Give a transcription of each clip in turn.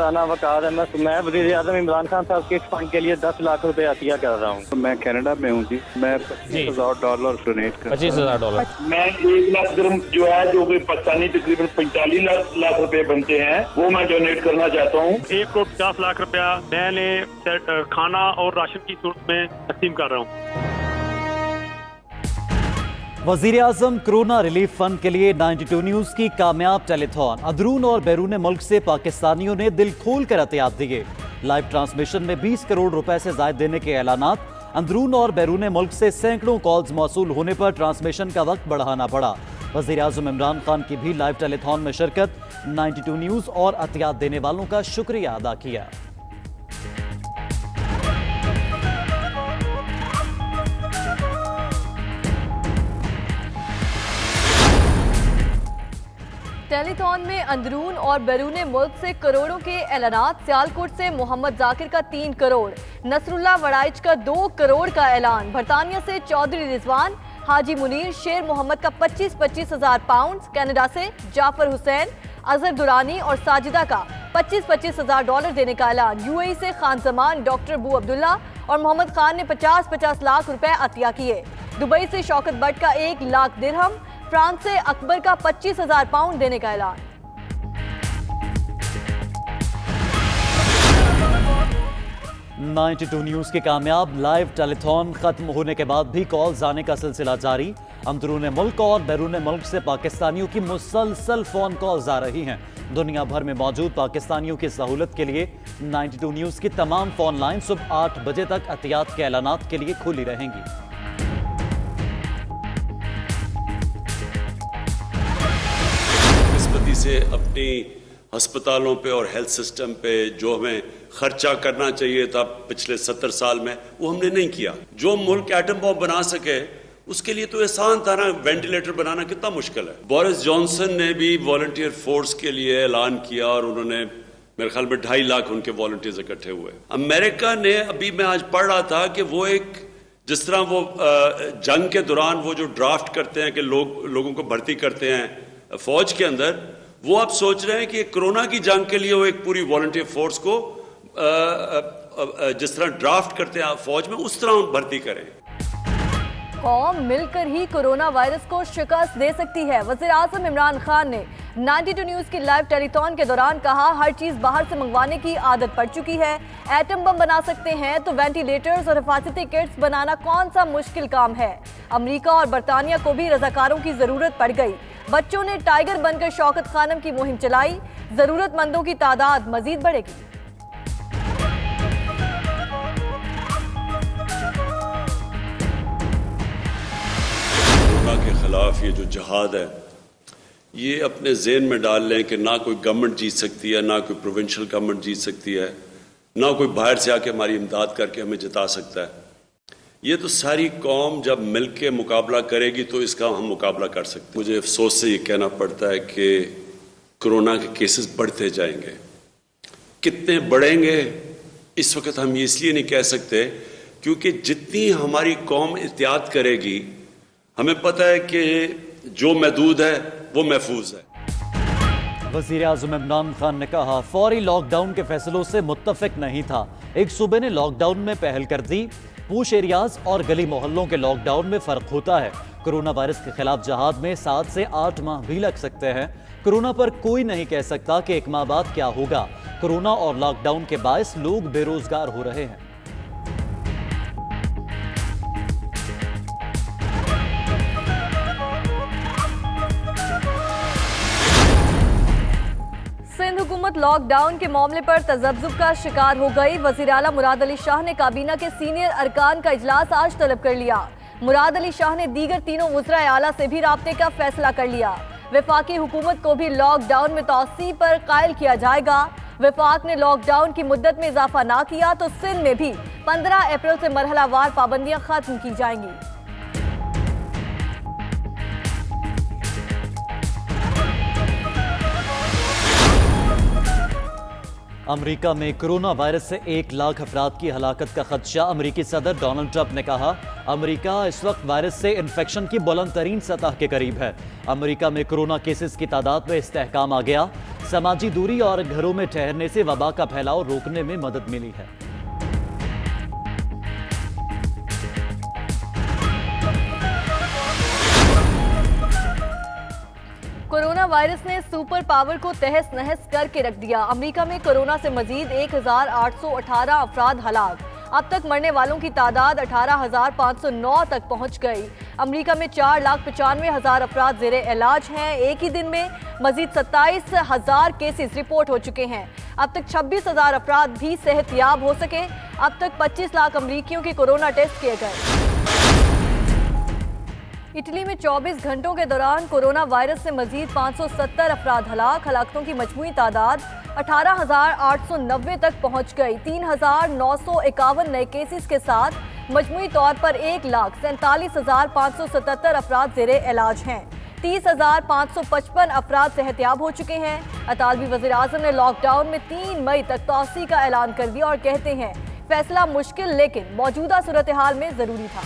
राना वकार है। मैं वज़ीर आज़म इमरान खान साहब के फंड के लिए 10 लाख रुपए अतिया कर रहा हूँ। मैं कनाडा में हूँ जी। मैं $25,000 डोनेट कर। $25,000। मैं 1 लाख दिरहम जो है, जो कि पाकिस्तानी तकरीबन 45 लाख रुपए बनते हैं, वो मैं डोनेट करना चाहता हूँ। 1 करोड़ 50 लाख रुपया मैंने खाना और राशन की सूरत में तकसीम कर रहा हूँ। वज़ीर आज़म कोरोना रिलीफ फंड के लिए 92 न्यूज़ की कामयाब टेलीथॉन। अंदरून और बैरून मुल्क से पाकिस्तानियों ने दिल खोल कर एहतियात दिए। लाइव ट्रांसमिशन में 20 करोड़ रुपए से ज़ायद देने के ऐलानात। अंदरून और बैरून मुल्क से सैकड़ों कॉल्स मौसूल होने पर ट्रांसमिशन का वक्त बढ़ाना पड़ा। वज़ीर आज़म इमरान खान की भी लाइव टेलीथॉन में शिरकत। 92 न्यूज़ और एहतियात देने वालों का शुक्रिया अदा किया। टेलीथॉन में अंदरून और बैरून मुल्क से करोड़ों के ऐलानात। सियालकोट से मोहम्मद जाकिर का 3 करोड़, नसरुल्लाह वड़ाइच का 2 करोड़ का ऐलान। बरतानिया से चौधरी रिजवान, हाजी मुनीर शेर मोहम्मद का 25-25 हजार पाउंड। कनाडा से जाफर हुसैन, अजहर दुरानी और साजिदा का 25-25 हजार डॉलर देने का ऐलान। यूएई से खान जमान, डॉक्टर बू अब्दुल्ला और मोहम्मद खान ने 50-50 लाख रुपए अतिया किए। दुबई से शौकत भट्ट का 1 लाख दिरहम। फ्रांस से अकबर का 25,000 पाउंड देने का ऐलान। $92 न्यूज़ के कामयाब लाइव टेलीथॉन खत्म होने के बाद भी कॉल्स आने का सिलसिला जारी। अंदरून मुल्क और बैरून मुल्क से पाकिस्तानियों की मुसलसल फोन कॉल्स आ रही हैं। दुनिया भर में मौजूद पाकिस्तानियों की सहूलत के लिए 92 न्यूज़ की तमाम फोन लाइन सुबह 8 बजे तक एहतियात के ऐलानात के लिए खुली रहेंगी। से अपनी अस्पतालों पे और हेल्थ सिस्टम पे जो हमें खर्चा करना चाहिए था पिछले 70 साल में, वो हमने नहीं किया। जो मुल्क एटम बॉम्ब बना सके उसके लिए तो आसान था ना, वेंटिलेटर बनाना कितना मुश्किल है। बोरिस जॉनसन ने भी वॉलंटियर फोर्स के लिए ऐलान किया और उन्होंने मेरे ख्याल में 2.5 लाख उनके वॉलंटियर्स इकट्ठे हुए। अमेरिका ने, अभी मैं आज पढ़ रहा था कि वो एक, जिस तरह वो जंग के दौरान वो जो ड्राफ्ट करते हैं कि लोगों को भर्ती करते हैं फौज के अंदर, वो आप सोच रहे हैं कि कोरोना की जंग के लिए वो एक पूरी वॉलंटियर फोर्स को जिस तरह ड्राफ्ट करते हैं फौज में, उस तरह भर्ती करें। कौम मिलकर ही कोरोना वायरस को शिकस्त दे सकती है। वज़ीर आज़म इमरान खान ने 92 न्यूज़ की लाइव टेलीथॉन के दौरान कहा, हर चीज़ बाहर से मंगवाने की आदत पड़ चुकी है। एटम बम बना सकते हैं तो वेंटिलेटर्स और हिफाजती किट्स बनाना कौन सा मुश्किल काम है। अमेरिका और बरतानिया को भी रज़ाकारों की ज़रूरत पड़ गई। बच्चों ने टाइगर बनकर शौकत खानम की मुहिम चलाई। ज़रूरतमंदों की तादाद मजीद बढ़ेगी। के खिलाफ ये जो जहाद है, ये अपने ज़हन में डाल लें कि ना कोई गवर्नमेंट जीत सकती है, ना कोई प्रोविंशियल गवर्नमेंट जीत सकती है, ना कोई बाहर से आके हमारी इमदाद करके हमें जिता सकता है। ये तो सारी कौम जब मिलके मुकाबला करेगी तो इसका हम मुकाबला कर सकते हैं। मुझे अफसोस से ये कहना पड़ता है कि कोरोना के केसेस बढ़ते जाएंगे। कितने बढ़ेंगे इस वक्त हम ये इसलिए नहीं कह सकते क्योंकि जितनी हमारी कौम एहतियात करेगी, हमें पता है कि जो महदूद है वो महफूज है। वज़ीर आज़म इमरान खान ने कहा, फौरी लॉकडाउन के फैसलों से मुत्तफिक नहीं था। एक सूबे ने लॉकडाउन में पहल कर दी। पूश एरियाज और गली मोहल्लों के लॉकडाउन में फ़र्क होता है। कोरोना वायरस के खिलाफ जहाद में 7 से 8 माह भी लग सकते हैं। कोरोना पर कोई नहीं कह सकता कि 1 माह बाद क्या होगा। कोरोना और लॉकडाउन के बायस लोग बेरोजगार हो रहे हैं। सिंध हुकूमत लॉकडाउन के मामले पर तजब्जुब का शिकार हो गई। वज़ीर आला मुराद अली शाह ने काबीना के सीनियर अरकान का इजलास आज तलब कर लिया। मुराद अली शाह ने दीगर तीनों वज़रा आला से भी राब्ते का फैसला कर लिया। वफाकी हुकूमत को भी लॉकडाउन में तौसी पर कायल किया जाएगा। वफाक ने लॉकडाउन की मुद्दत में इजाफा ना किया तो सिंध में भी 15 अप्रैल से मरहलावार पाबंदियां खत्म की जाएंगी। अमेरिका में कोरोना वायरस से 1 लाख अफराद की हलाकत का खदशा। अमेरिकी सदर डोनाल्ड ट्रंप ने कहा, अमेरिका इस वक्त वायरस से इन्फेक्शन की बुलंद तरीन सतह के करीब है। अमेरिका में कोरोना केसेस की तादाद में इस्तेहकाम आ गया। समाजी दूरी और घरों में ठहरने से वबा का फैलाव रोकने में मदद मिली है। कोरोना वायरस ने सुपर पावर को तहस नहस करके रख दिया। अमेरिका में कोरोना से मजीद 1818 अफराद हलाक। अब तक मरने वालों की तादाद 18,509 तक पहुंच गई। अमेरिका में 4,95,000 अफराद ज़ेरे इलाज हैं। एक ही दिन में मजीद 27,000 केसेस रिपोर्ट हो चुके हैं। अब तक 26,000 अफराद भी सेहतयाब हो सके। अब तक 25 लाख अमरीकियों के कोरोना टेस्ट किए गए। इटली में 24 घंटों के दौरान कोरोना वायरस से मजीद 570 अफराद हलाक। हलाकतों की मजमूई तादाद 18,890 तक पहुंच गई। 3,951 नए केसेस के साथ मजमूई तौर पर 1,47,577 अफराद ज़ेरे इलाज हैं। 30,555 अफराद सेहतयाब हो चुके हैं। अतालवी वज़ीर आज़म ने लॉकडाउन में 3 मई तक तौसी का ऐलान कर दिया और कहते हैं फैसला मुश्किल लेकिन मौजूदा सूरत हाल में ज़रूरी था।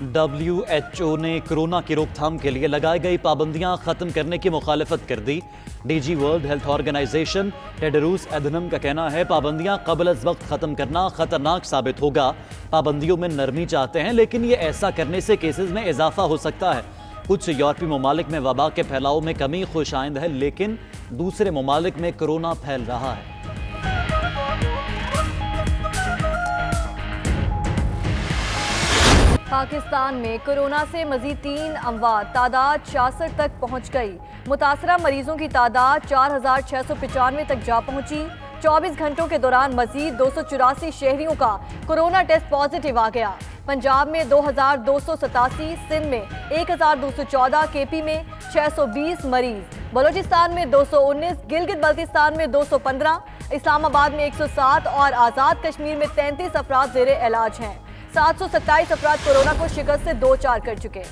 WHO ने कोरोना की रोकथाम के लिए लगाई गई पाबंदियां खत्म करने की मुखालफत कर दी। DG World Health Organization Tedros Adhanom का कहना है पाबंदियां कबल अज़ वक्त खत्म करना खतरनाक साबित होगा। पाबंदियों में नरमी चाहते हैं लेकिन ये ऐसा करने से केसेस में इजाफा हो सकता है। कुछ यूरोपीय ममालिक में वबा के फैलाव में कमी खुशाइंद है लेकिन दूसरे ममालिक में कोरोना फैल रहा है। पाकिस्तान में कोरोना से मजीद 3 अमवात, तादाद 66 तक पहुंच गई। मुतासरा मरीजों की तादाद 4,695 तक जा पहुंची। 24 घंटों के दौरान मजीद 284 शहरियों का कोरोना टेस्ट पॉजिटिव आ गया। पंजाब में 2,287, सिंध में 1,214, केपी में 620 मरीज, बलोचिस्तान में 219, गिलगित बल्तिस्तान में 215, इस्लामाबाद में 107 और आज़ाद कश्मीर में 33 अफराद ज़ेरे इलाज हैं। 727 अफराद कोरोना को शिकस्त से 2-4 कर चुके हैं।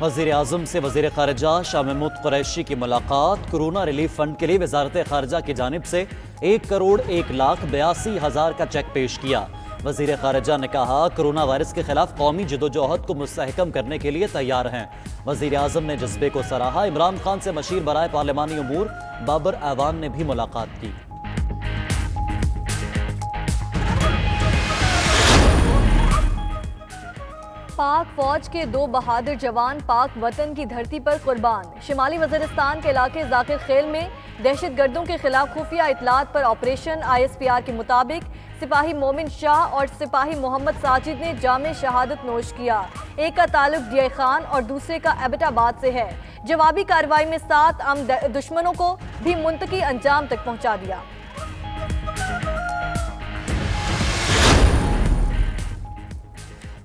वज़ीर आज़म से वज़ीर ख़ारिजा शाह महमूद कुरैशी की मुलाकात। कोरोना रिलीफ फंड के लिए वज़ारत ख़ारिजा की जानिब से 1,01,82,000 का चेक पेश किया। वज़ीर ख़ारिजा ने कहा कोरोना वायरस के खिलाफ कौमी जदोजहद को मुस्तहकम करने के लिए तैयार हैं। वज़ीर आज़म ने जज्बे को सराहा। इमरान खान से मशीर बराए पार्लिमानी उमूर बाबर ऐवान ने भी मुलाकात की। पाक फौज के 2 बहादुर जवान पाक वतन की धरती पर कुर्बान। शिमाली वज़ीरिस्तान के इलाके जाकिर खेल में दहशतगर्दों के खिलाफ खुफिया इतलात पर ऑपरेशन। ISPR के मुताबिक सिपाही मोमिन शाह और सिपाही मोहम्मद साजिद ने जामे शहादत नोश किया। एक का ताल्लुक DI खान और दूसरे का एबटाबाद से है। जवाबी कार्रवाई में 7 आम दुश्मनों को भी मुंतकी अंजाम तक पहुंचा दिया।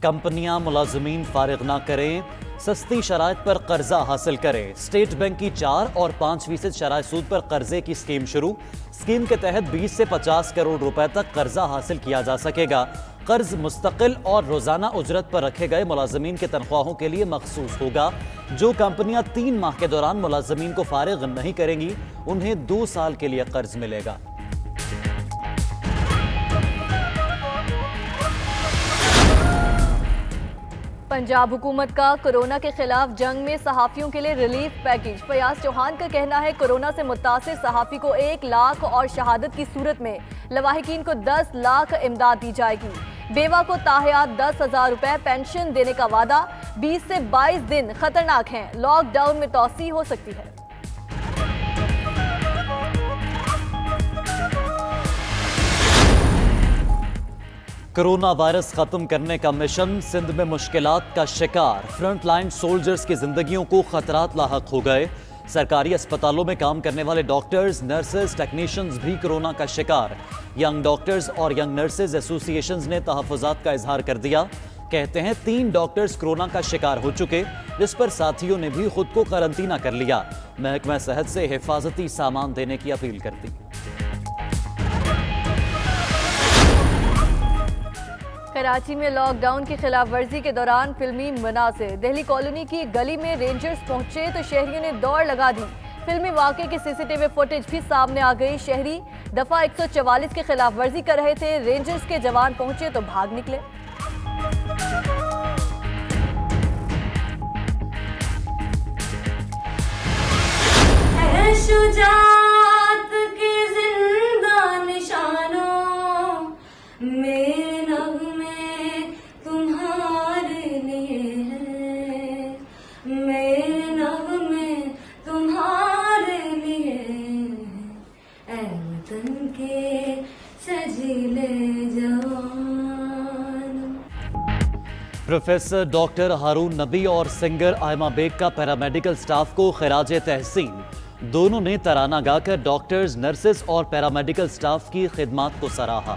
कंपनियां मुलाजमीन फारिग ना करें, सस्ती शराइत पर कर्जा हासिल करें। स्टेट बैंक की 4 और 5% शराइत सूद पर कर्जे की स्कीम शुरू। स्कीम के तहत 20 से 50 करोड़ रुपए तक कर्जा हासिल किया जा सकेगा। कर्ज मुस्तकिल और रोजाना उजरत पर रखे गए मुलाजमीन के तनख्वाहों के लिए मखसूस होगा। जो कंपनियां 3 माह के दौरान मुलाजमीन को फारिग नहीं करेंगी उन्हें 2 साल के लिए कर्ज मिलेगा। पंजाब हुकूमत का कोरोना के खिलाफ जंग में सहाफ़ियों के लिए रिलीफ पैकेज। फयाज चौहान का कहना है कोरोना से मुतासिर सहाफ़ी को 1 लाख और शहादत की सूरत में लवाहिकीन को 10 लाख इमदाद दी जाएगी। बेवा को ताहयात 10,000 रुपए पेंशन देने का वादा। 20 से 22 दिन खतरनाक हैं, लॉकडाउन में तौसी हो सकती है। कोरोना वायरस खत्म करने का मिशन सिंध में मुश्किलात का शिकार। फ्रंट लाइन सोल्जर्स की जिंदगियों को खतरात लाहक हो गए। सरकारी अस्पतालों में काम करने वाले डॉक्टर्स, नर्सेज, टेक्नीशियंस भी कोरोना का शिकार। यंग डॉक्टर्स और यंग नर्सेज एसोसिएशंस ने तहफ़्फ़ुज़ात का इजहार कर दिया। कहते हैं 3 डॉक्टर्स कोरोना का शिकार हो चुके, जिस पर साथियों ने भी खुद को कारंटीना कर लिया। महकमा सेहत से हिफाजती सामान देने की अपील कर दी। कराची में लॉकडाउन की खिलाफ वर्जी के दौरान फिल्मी मनाज़िर। दिल्ली कॉलोनी की गली में रेंजर्स पहुंचे तो शहरियों ने दौड़ लगा दी। फिल्मी वाक़े की CCTV फुटेज भी सामने आ गई। शहरी दफा 144 के खिलाफ वर्जी कर रहे थे, रेंजर्स के जवान पहुंचे तो भाग निकले। है शुजात के जिंदा निशानों, मेरे नगमे तुम्हारे लिए है, मेरे नगमे तुम्हारे लिए, ऐ वतन के सजीले जवान। प्रोफेसर डॉक्टर हारून नबी और सिंगर आयमा बेग का पैरामेडिकल स्टाफ को खिराजे तहसीन। दोनों ने तराना गाकर डॉक्टर्स, नर्सेस और पैरामेडिकल स्टाफ की खिदमात को सराहा।